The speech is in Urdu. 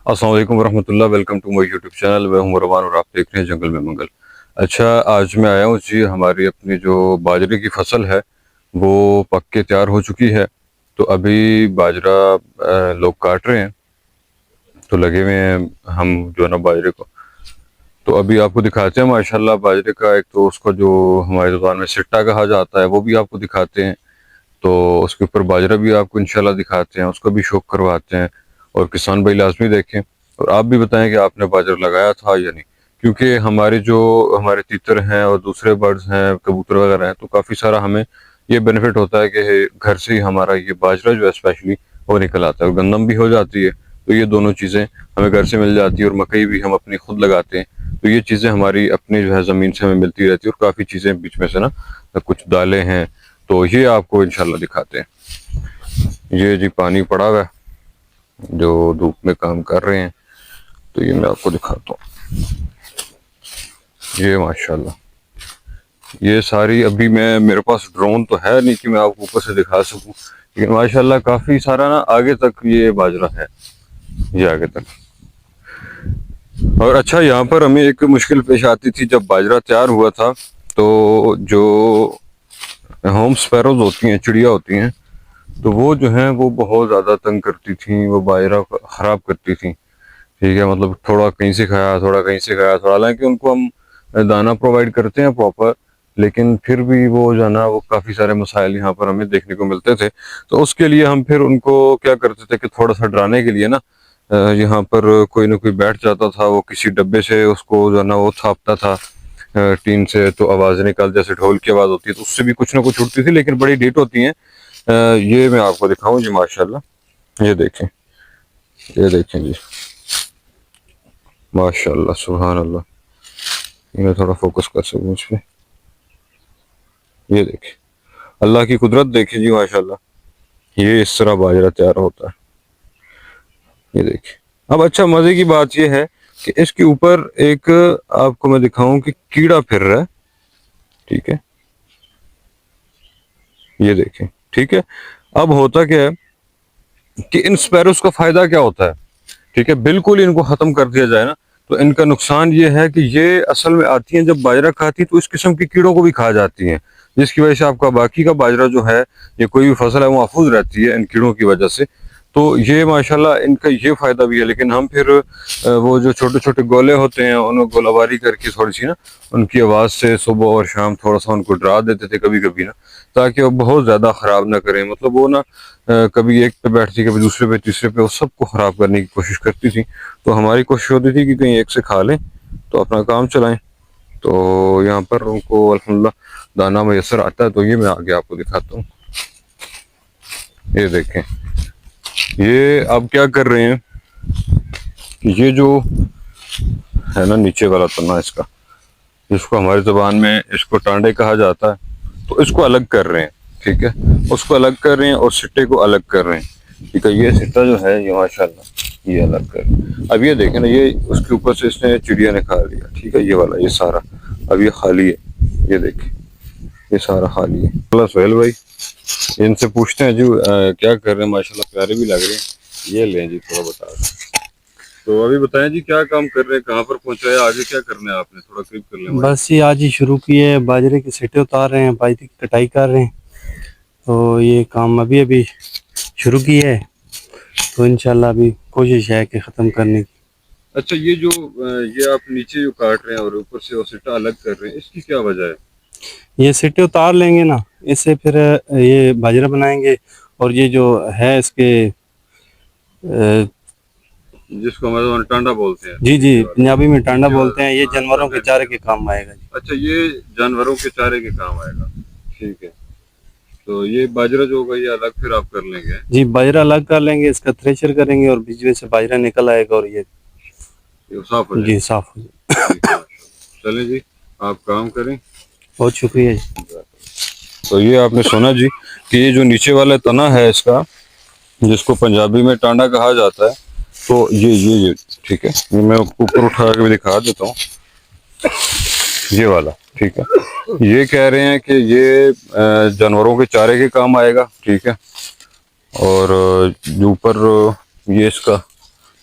السلام علیکم ورحمۃ اللہ، welcome to my YouTube channel. میں ہوں مروان اور آپ دیکھ رہے ہیں جنگل میں منگل۔ اچھا، آج میں آیا ہوں جی، ہماری اپنی جو باجرے کی فصل ہے وہ پک کے تیار ہو چکی ہے۔ تو ابھی باجرہ لوگ کاٹ رہے ہیں، تو لگے ہوئے ہیں ہم جو ہے نا باجرے کو۔ تو ابھی آپ کو دکھاتے ہیں ماشاءاللہ باجرے کا، ایک تو اس کا جو ہماری زبان میں سٹا کہا جاتا ہے وہ بھی آپ کو دکھاتے ہیں، تو اس کے اوپر باجرہ بھی آپ کو انشاءاللہ دکھاتے ہیں، اس کا بھی شوق کرواتے ہیں، اور کسان بھائی لازمی دیکھیں اور آپ بھی بتائیں کہ آپ نے باجرہ لگایا تھا یا نہیں، کیونکہ ہمارے تیتر ہیں اور دوسرے برڈز ہیں، کبوتر وغیرہ ہیں، تو کافی سارا ہمیں یہ بینیفٹ ہوتا ہے کہ گھر سے ہی ہمارا یہ باجرہ جو ہے اسپیشلی وہ نکل آتا ہے، اور گندم بھی ہو جاتی ہے، تو یہ دونوں چیزیں ہمیں گھر سے مل جاتی ہے، اور مکئی بھی ہم اپنی خود لگاتے ہیں، تو یہ چیزیں ہماری اپنی جو ہے زمین سے ہمیں ملتی رہتی ہے، اور کافی چیزیں بیچ میں سے نا کچھ دالیں ہیں، تو یہ آپ کو انشاءاللہ دکھاتے ہیں۔ یہ جی پانی پڑا ہوا ہے جو دھوپ میں کام کر رہے ہیں، تو یہ میں آپ کو دکھاتا ہوں۔ یہ ماشاءاللہ یہ ساری، ابھی میرے پاس ڈرون تو ہے نہیں کہ میں آپ کو اوپر سے دکھا سکوں، لیکن ماشاءاللہ کافی سارا نا آگے تک یہ باجرہ ہے، یہ آگے تک۔ اور اچھا، یہاں پر ہمیں ایک مشکل پیش آتی تھی جب باجرہ تیار ہوا تھا، تو جو ہوم سپیروز ہوتی ہیں، چڑیا ہوتی ہیں، تو وہ جو ہیں وہ بہت زیادہ تنگ کرتی تھیں، وہ باجرہ خراب کرتی تھیں، ٹھیک ہے، مطلب تھوڑا کہیں سے کھایا، تھوڑا کہیں سے کھایا، تھوڑا، حالانکہ ان کو ہم دانہ پرووائڈ کرتے ہیں پراپر، لیکن پھر بھی وہ جو ہے نا وہ کافی سارے مسائل یہاں پر ہمیں دیکھنے کو ملتے تھے۔ تو اس کے لیے ہم پھر ان کو کیا کرتے تھے کہ تھوڑا سا ڈرانے کے لیے نا یہاں پر کوئی نہ کوئی بیٹھ جاتا تھا، وہ کسی ڈبے سے اس کو جو ہے نا وہ تھاپتا تھا ٹین سے، تو آواز نکل، جیسے ڈھول کی آواز ہوتی ہے تو اس سے بھی کچھ نہ کچھ اٹھتی تھی، لیکن بڑی ڈیٹ ہوتی ہیں۔ یہ میں آپ کو دکھاؤں جی، ماشاءاللہ یہ دیکھیں، یہ دیکھیں جی، ماشاءاللہ سبحان اللہ، میں تھوڑا فوکس کر سکوں اس پہ، یہ دیکھیں اللہ کی قدرت دیکھیں جی، ماشاءاللہ یہ اس طرح باجرہ تیار ہوتا ہے، یہ دیکھیں۔ اب اچھا، مزے کی بات یہ ہے کہ اس کے اوپر ایک آپ کو میں دکھاؤں کہ کیڑا پھر رہا ہے، ٹھیک ہے، یہ دیکھیں، ٹھیک ہے۔ اب ہوتا کیا ہے کہ ان سپیروز کا فائدہ کیا ہوتا ہے، ٹھیک ہے، بالکل ان کو ختم کر دیا جائے نا تو ان کا نقصان یہ ہے کہ یہ اصل میں آتی ہیں جب باجرہ کھاتی ہے تو اس قسم کی کیڑوں کو بھی کھا جاتی ہیں، جس کی وجہ سے آپ کا باقی کا باجرہ جو ہے یہ کوئی بھی فصل ہے وہ محفوظ رہتی ہے ان کیڑوں کی وجہ سے۔ تو یہ ماشاءاللہ ان کا یہ فائدہ بھی ہے، لیکن ہم پھر وہ جو چھوٹے چھوٹے گولے ہوتے ہیں ان کو گولہ باری کر کے تھوڑی سی نا ان کی آواز سے صبح اور شام تھوڑا سا ان کو ڈرا دیتے تھے کبھی کبھی نا، تاکہ وہ بہت زیادہ خراب نہ کریں، مطلب وہ نا کبھی ایک پہ بیٹھتی، کبھی دوسرے پہ، تیسرے پہ، وہ سب کو خراب کرنے کی کوشش کرتی تھی۔ تو ہماری کوشش ہوتی تھی کہ کہیں ایک سے کھا لیں تو اپنا کام چلائیں، تو یہاں پر ان کو الحمدللہ دانہ میسر آتا ہے، تو یہ میں آگے آپ کو دکھاتا ہوں، یہ دیکھیں۔ یہ اب کیا کر رہے ہیں، یہ جو ہے نا نیچے والا تنا اس کا، جس کو ہماری زبان میں اس کو ٹانڈے کہا جاتا ہے، تو اس کو الگ کر رہے ہیں، ٹھیک ہے، اس کو الگ کر رہے ہیں اور سٹے کو الگ کر رہے ہیں، ٹھیک ہے۔ یہ سٹا جو ہے یہ ماشاءاللہ یہ الگ کر رہے ہیں۔ اب یہ دیکھیں نا، یہ اس کے اوپر سے اس نے چڑیا نے کھا لیا، ٹھیک ہے، یہ والا یہ سارا اب یہ خالی ہے، یہ دیکھیں یہ سارا خالی ہے۔ اللہ سہیل بھائی ان سے پوچھتے ہیں جی کیا کر رہے ہیں، ماشاءاللہ پیارے بھی لگ رہے ہیں، یہ لیں جی تھوڑا بتا دیں۔ تو ابھی بتائیں جی کیا کام کر رہے ہیں، کہاں پر پہنچایا، آگے کیا کرنا ہے آپ نے، تھوڑا قریب کر لیں۔ بس یہ آج ہی شروع کیے، باجرے کے سٹے اتار رہے ہیں، باجرے کی کٹائی کر رہے ہیں، تو یہ کام ابھی شروع کی ہے، تو انشاءاللہ ابھی کوشش ہے کہ ختم کرنے کی۔ اچھا، یہ جو یہ آپ نیچے جو کاٹ رہے ہیں اور اوپر سے وہ سٹا الگ کر رہے ہیں، اس کی کیا وجہ ہے؟ یہ سٹے اتار لیں گے نا، اس سے پھر یہ باجرہ بنائیں گے، اور یہ جو ہے اس کے جس کو ہمارے ٹانڈا بولتے ہیں، جی پنجابی میں ٹانڈا بولتے ہیں، یہ جانوروں کے چارے کے کام آئے گا جی۔ اچھا، یہ جانوروں کے چارے کے کام آئے گا، ٹھیک ہے۔ تو یہ باجرہ جو ہوگا یہ الگ پھر آپ کر لیں گے؟ جی باجرہ الگ کر لیں گے، اس کا تھریشر کریں گے، اور بیچ میں سے باجرہ نکل آئے گا، اور یہ صاف ہو جائے جی صاف ہو جائے گا۔ چلیں جی، آپ کام کریں، بہت شکریہ جی۔ تو یہ آپ نے سنا جی کہ یہ جو نیچے والا تنا ہے اس کا، جس کو پنجابی میں ٹانڈا کہا جاتا ہے، تو یہ ٹھیک ہے، یہ میں اوپر اٹھا کے دکھا دیتا ہوں، یہ والا، ٹھیک ہے۔ یہ کہہ رہے ہیں کہ یہ جانوروں کے چارے کے کام آئے گا، ٹھیک ہے، اور جو اوپر یہ اس کا